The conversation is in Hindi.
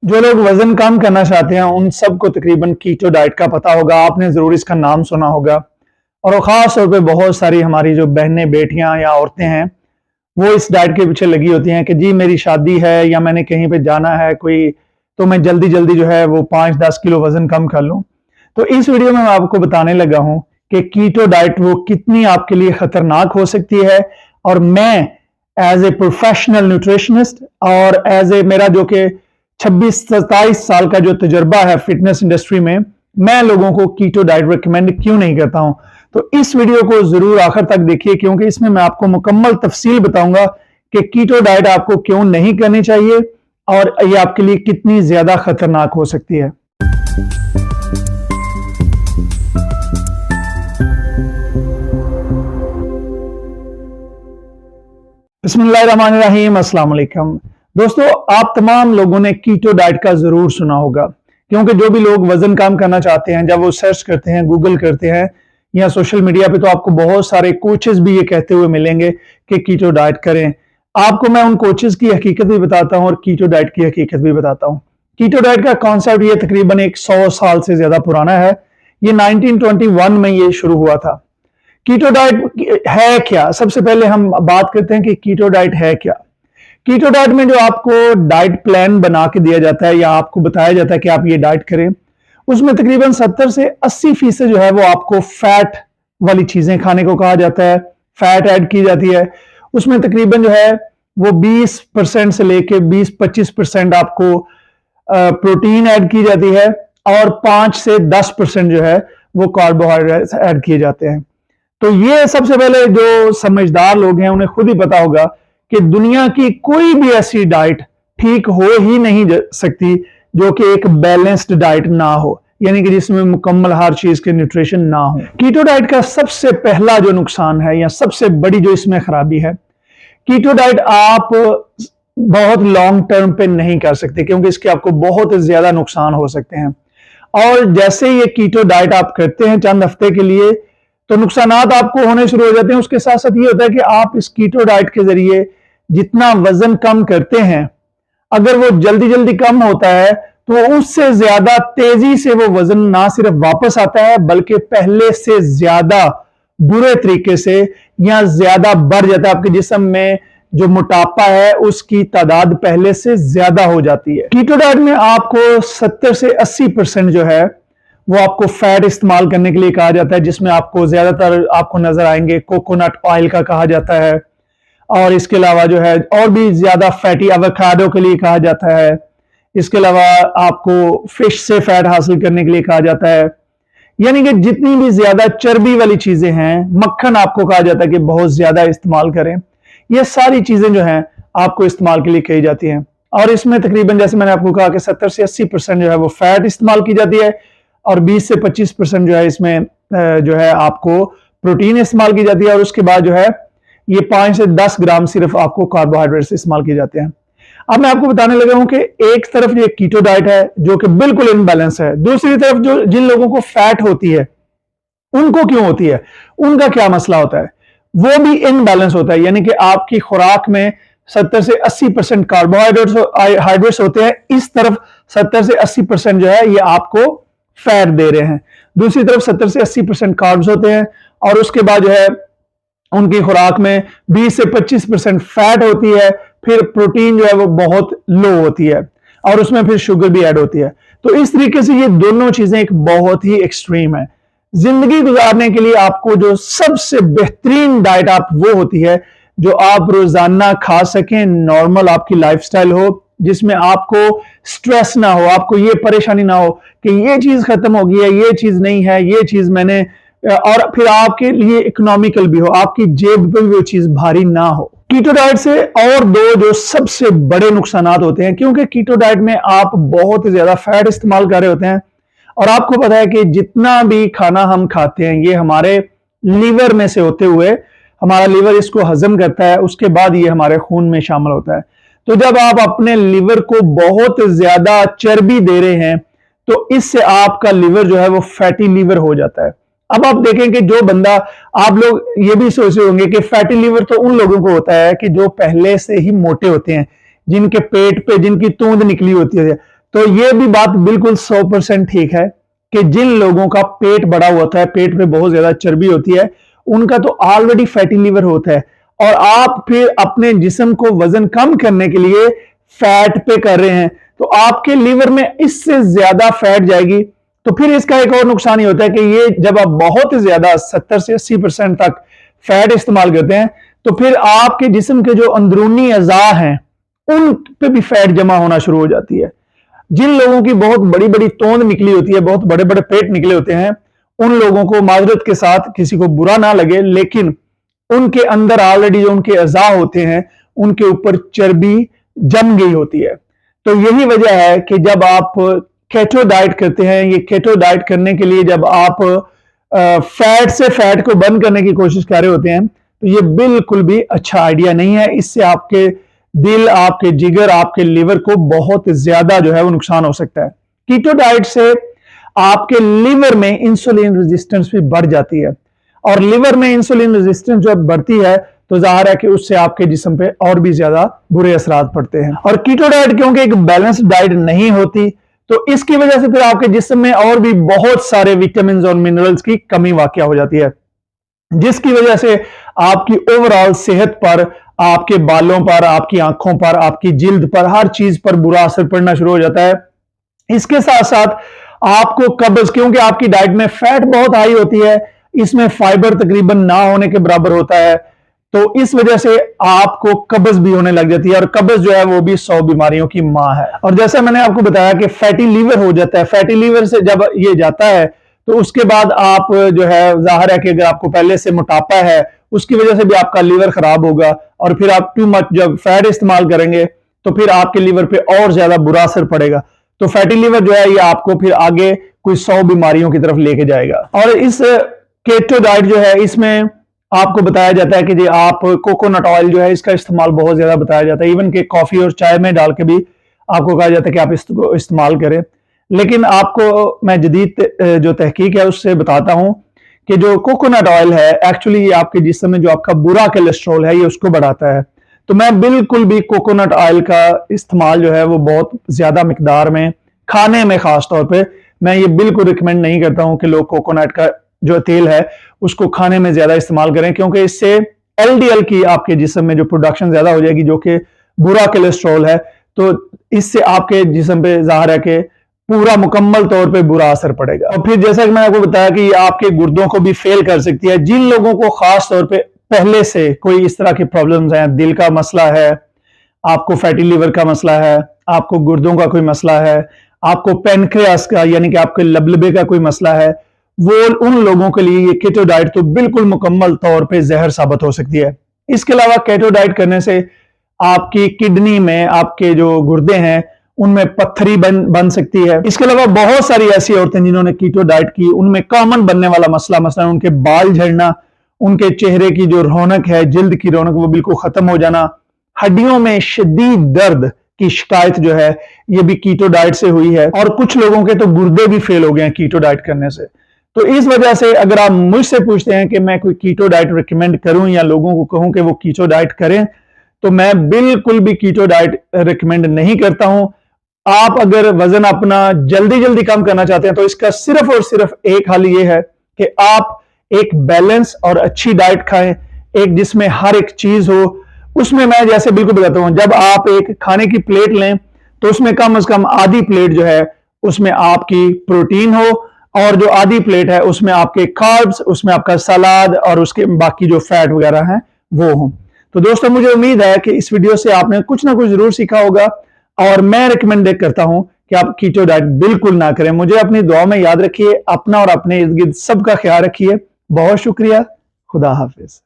जो लोग वजन कम करना चाहते हैं उन सबको तकरीबन कीटो डाइट का पता होगा। आपने जरूर इसका नाम सुना होगा। और खास तौर पे बहुत सारी हमारी जो बहनें, बेटियां या औरतें हैं, वो इस डाइट के पीछे लगी होती हैं कि जी मेरी शादी है या मैंने कहीं पे जाना है कोई, तो मैं जल्दी जल्दी जो है वो 5-10 किलो वजन कम कर लूं। तो इस वीडियो में मैं आपको बताने लगा हूं कि कीटो डाइट वो कितनी आपके लिए खतरनाक हो सकती है। और मैं एज ए प्रोफेशनल न्यूट्रिशनिस्ट और एज ए मेरा जो कि 26-27 साल का जो तजुर्बा है फिटनेस इंडस्ट्री में, मैं लोगों को कीटो डाइट रिकमेंड क्यों नहीं करता हूं। तो इस वीडियो को जरूर आखिर तक देखिए, क्योंकि इसमें मैं आपको मुकम्मल तफसील बताऊंगा कि कीटो डाइट आपको क्यों नहीं करनी चाहिए और ये आपके लिए कितनी ज्यादा खतरनाक हो सकती है। बिस्मिल्लाहिर्रहमानिर्रहीम, अस्सलाम वालेकुम। दोस्तों, आप तमाम लोगों ने कीटो डाइट का जरूर सुना होगा, क्योंकि जो भी लोग वजन कम करना चाहते हैं, जब वो सर्च करते हैं, गूगल करते हैं या सोशल मीडिया पे, तो आपको बहुत सारे कोचेस भी ये कहते हुए मिलेंगे कि कीटो डाइट करें। आपको मैं उन कोचेस की हकीकत भी बताता हूं और कीटो डाइट की हकीकत भी बताता हूं। कीटो डाइट का कॉन्सेप्ट ये तकरीबन 100 साल से ज्यादा पुराना है। ये 1921 में ये शुरू हुआ था। कीटो डाइट है क्या? सबसे पहले हम बात करते हैं कि कीटो डाइट है क्या। कीटो डाइट में जो आपको डाइट प्लान बना के दिया जाता है या आपको बताया जाता है कि आप ये डाइट करें, उसमें तकरीबन 70 से 80% जो है वो आपको फैट वाली चीजें खाने को कहा जाता है। फैट ऐड की जाती है उसमें। तकरीबन जो है वो 20% से लेके 20-25% आपको प्रोटीन ऐड की जाती है और 5 से 10% जो है वो कार्बोहाइड्रेट्स ऐड किए जाते हैं। तो ये सबसे पहले जो समझदार लोग हैं उन्हें खुद ही पता होगा कि दुनिया की कोई भी ऐसी डाइट ठीक हो ही नहीं सकती जो कि एक बैलेंस्ड डाइट ना हो, यानी कि जिसमें मुकम्मल हर चीज के न्यूट्रिशन ना हो। कीटो डाइट का सबसे पहला जो नुकसान है या सबसे बड़ी जो इसमें खराबी है, कीटो डाइट आप बहुत लॉन्ग टर्म पे नहीं कर सकते, क्योंकि इसके आपको बहुत ज्यादा नुकसान हो सकते हैं। और जैसे ये कीटो डाइट आप करते हैं चंद हफ्ते के लिए, तो नुकसानात आपको होने शुरू हो जाते हैं। उसके साथ साथ ये होता है कि आप इस कीटो डाइट के जरिए जितना वजन कम करते हैं, अगर वो जल्दी जल्दी कम होता है तो उससे ज्यादा तेजी से वो वजन ना सिर्फ वापस आता है, बल्कि पहले से ज्यादा बुरे तरीके से या ज्यादा बढ़ जाता है। आपके जिस्म में जो मोटापा है उसकी तादाद पहले से ज्यादा हो जाती है। कीटो डाइट में आपको 70 से 80% जो है वो आपको फैट इस्तेमाल करने के लिए कहा जाता है, जिसमें आपको ज्यादातर आपको नजर आएंगे कोकोनट ऑयल का कहा जाता है, और इसके अलावा जो है और भी ज्यादा फैटी एवोकाडो के लिए कहा जाता है। इसके अलावा आपको फिश से फैट हासिल करने के लिए कहा जाता है। यानी कि जितनी भी ज्यादा चर्बी वाली चीजें हैं, मक्खन आपको कहा जाता है कि बहुत ज्यादा इस्तेमाल करें। ये सारी चीजें जो हैं आपको इस्तेमाल के लिए कही जाती हैं। और इसमें तकरीबन जैसे मैंने आपको कहा कि 70 से 80% जो है वो फैट इस्तेमाल की जाती है और 20 से 25% जो है इसमें जो है आपको प्रोटीन इस्तेमाल की जाती है। और उसके बाद जो है ये 5 से 10 ग्राम सिर्फ आपको कार्बोहाइड्रेट्स इस्तेमाल किए जाते हैं। अब मैं आपको बताने लगा हूं कि एक तरफ ये कीटो डाइट है जो कि बिल्कुल इनबैलेंस है, दूसरी तरफ जो जिन लोगों को फैट होती है उनको क्यों होती है, उनका क्या मसला होता है, वो भी इनबैलेंस होता है। यानी कि आपकी खुराक में 70 से 80% कार्बोहाइड्रेट्स होते हैं, इस तरफ 70 से 80% जो है ये आपको फैट दे रहे हैं, दूसरी तरफ 70 से 80% कार्ब्स होते हैं और उसके बाद जो है उनकी खुराक में 20 से 25% फैट होती है, फिर प्रोटीन जो है वो बहुत लो होती है और उसमें फिर शुगर भी ऐड होती है। तो इस तरीके से ये दोनों चीजें एक बहुत ही एक्सट्रीम है। जिंदगी गुजारने के लिए आपको जो सबसे बेहतरीन डाइट आप वो होती है जो आप रोजाना खा सकें, नॉर्मल आपकी लाइफस्टाइल हो, जिसमें आपको स्ट्रेस ना हो, आपको ये परेशानी ना हो कि ये चीज खत्म हो गई है, ये चीज नहीं है, ये चीज मैंने, और फिर आपके लिए इकोनॉमिकल भी हो, आपकी जेब पे भी वो चीज भारी ना हो। कीटो डाइट से और दो जो सबसे बड़े नुकसानात होते हैं, क्योंकि कीटो डाइट में आप बहुत ज्यादा फैट इस्तेमाल कर रहे होते हैं और आपको पता है कि जितना भी खाना हम खाते हैं ये हमारे लीवर में से होते हुए, हमारा लीवर इसको हजम करता है, उसके बाद ये हमारे खून में शामिल होता है। तो जब आप अपने लीवर को बहुत ज्यादा चर्बी दे रहे हैं तो इससे आपका लीवर जो है वो फैटी लीवर हो जाता है। अब आप देखें कि जो बंदा, आप लोग ये भी सोच रहे होंगे कि फैटी लीवर तो उन लोगों को होता है कि जो पहले से ही मोटे होते हैं, जिनके पेट पे जिनकी तूंद निकली होती है। तो ये भी बात बिल्कुल 100% ठीक है कि जिन लोगों का पेट बड़ा होता है, पेट में बहुत ज्यादा चर्बी होती है, उनका तो ऑलरेडी फैटी लीवर होता है, और आप फिर अपने जिस्म को वजन कम करने के लिए फैट पे कर रहे हैं, तो आपके लीवर में इससे ज्यादा फैट जाएगी। तो फिर इसका एक और नुकसान ही होता है कि ये जब आप बहुत ही ज्यादा 70 से 80% तक फैट इस्तेमाल करते हैं, तो फिर आपके जिस्म के जो अंदरूनी अज़ा हैं उन पे भी फैट जमा होना शुरू हो जाती है। जिन लोगों की बहुत बड़ी बड़ी तोंद निकली होती है, बहुत बड़े बड़े पेट निकले होते हैं, उन लोगों को माजरत के साथ, किसी को बुरा ना लगे, लेकिन उनके अंदर ऑलरेडी जो उनके अज़ा होते हैं उनके ऊपर चर्बी जम गई होती है। तो यही वजह है कि जब आप केटो डाइट करते हैं, ये केटो डाइट करने के लिए जब आप फैट से फैट को बंद करने की कोशिश कर रहे होते हैं, तो ये बिल्कुल भी अच्छा आइडिया नहीं है। इससे आपके दिल, आपके जिगर, आपके लिवर को बहुत ज्यादा जो है वो नुकसान हो सकता है। कीटो डाइट से आपके लिवर में इंसुलिन रेजिस्टेंस भी बढ़ जाती है, और लिवर में इंसुलिन रेजिस्टेंस जब बढ़ती है तो जाहिर है कि उससे आपके जिस्म पे और भी ज्यादा बुरे असरात पड़ते हैं। और कीटो डाइट क्योंकि एक बैलेंस डाइट नहीं होती, तो इसकी वजह से फिर आपके जिस्म में और भी बहुत सारे विटामिन और मिनरल्स की कमी वाकया हो जाती है, जिसकी वजह से आपकी ओवरऑल सेहत पर, आपके बालों पर, आपकी आंखों पर, आपकी जिल्द पर, हर चीज पर बुरा असर पड़ना शुरू हो जाता है। इसके साथ साथ आपको कब्ज, क्योंकि आपकी डाइट में फैट बहुत हाई होती है, इसमें फाइबर तकरीबन ना होने के बराबर होता है, तो इस वजह से आपको कब्ज भी होने लग जाती है, और कब्ज जो है वो भी 100 बीमारियों की मां है। और जैसा मैंने आपको बताया कि फैटी लीवर हो जाता है, फैटी लीवर से जब ये जाता है तो उसके बाद आप जो है, जाहिर है कि अगर आपको पहले से मोटापा है उसकी वजह से भी आपका लीवर खराब होगा, और फिर आप टू मच जब फैट इस्तेमाल करेंगे तो फिर आपके लीवर पे और ज्यादा बुरा असर पड़ेगा। तो फैटी लीवर जो है ये आपको फिर आगे कोई 100 बीमारियों की तरफ लेके जाएगा। और इस केटो डाइट जो है, इसमें आपको बताया जाता है कि जी आप कोकोनट ऑयल जो है इसका इस्तेमाल बहुत ज्यादा बताया जाता है, इवन के कॉफी और चाय में डाल के भी आपको कहा जाता है कि आप इसको इस्तेमाल करें। लेकिन आपको मैं जदीद जो तहकीक है उससे बताता हूं कि जो कोकोनट ऑयल है एक्चुअली ये आपके जिस्म में जो आपका बुरा कोलेस्ट्रॉल है ये उसको बढ़ाता है। तो मैं बिल्कुल भी कोकोनट ऑयल का इस्तेमाल जो है वो बहुत ज्यादा मिकदार में, खाने में खास तौर पे मैं ये बिल्कुल रिकमेंड नहीं करता हूं कि लोग कोकोनट का जो तेल है उसको खाने में ज्यादा इस्तेमाल करें, क्योंकि इससे एलडीएल की आपके जिस्म में जो प्रोडक्शन ज्यादा हो जाएगी, जो कि बुरा कोलेस्ट्रॉल है, तो इससे आपके जिस्म पे जाहिर है कि पूरा मुकम्मल तौर पे बुरा असर पड़ेगा। और फिर जैसा कि मैंने आपको बताया कि ये आपके गुर्दों को भी फेल कर सकती है। जिन लोगों को खास तौर पे पहले से कोई इस तरह की प्रॉब्लम्स हैं, दिल का मसला है, आपको फैटी लीवर का मसला है, आपको गुर्दों का कोई मसला है, आपको पेनक्रियास का यानी कि आपके लबलबे का कोई मसला है, वो उन लोगों के लिए ये केटो डाइट तो बिल्कुल मुकम्मल तौर पे जहर साबित हो सकती है। इसके अलावा केटो डाइट करने से आपकी किडनी में, आपके जो गुर्दे हैं उनमें पत्थरी बन सकती है। इसके अलावा बहुत सारी ऐसी औरतें जिन्होंने कीटो डाइट की, उनमें कॉमन बनने वाला मसला, मसला उनके बाल झड़ना, उनके चेहरे की जो रौनक है, जिल्द की रौनक वो बिल्कुल खत्म हो जाना, हड्डियों में शदीद दर्द की शिकायत जो है ये भी कीटो डाइट से हुई है, और कुछ लोगों के तो गुर्दे भी फेल हो गए हैं कीटो डाइट करने से। तो इस वजह से अगर आप मुझसे पूछते हैं कि मैं कोई कीटो डाइट रिकमेंड करूं या लोगों को कहूं कि वो कीटो डाइट करें, तो मैं बिल्कुल भी कीटो डाइट रिकमेंड नहीं करता हूं। आप अगर वजन अपना जल्दी जल्दी कम करना चाहते हैं तो इसका सिर्फ और सिर्फ एक हल ये है कि आप एक बैलेंस और अच्छी डाइट खाएं, एक जिसमें हर एक चीज हो। उसमें मैं जैसे बिल्कुल बताता हूं, जब आप एक खाने की प्लेट लें तो उसमें कम से कम आधी प्लेट जो है उसमें आपकी प्रोटीन हो, और जो आधी प्लेट है उसमें आपके कार्ब्स, उसमें आपका सलाद और उसके बाकी जो फैट वगैरह हैं वो हो। तो दोस्तों मुझे उम्मीद है कि इस वीडियो से आपने कुछ ना कुछ जरूर सीखा होगा, और मैं रिकमेंड करता हूं कि आप कीटो डाइट बिल्कुल ना करें। मुझे अपनी दुआ में याद रखिए, अपना और अपने इर्द गिर्द सबका ख्याल रखिए। बहुत शुक्रिया, खुदा हाफिज।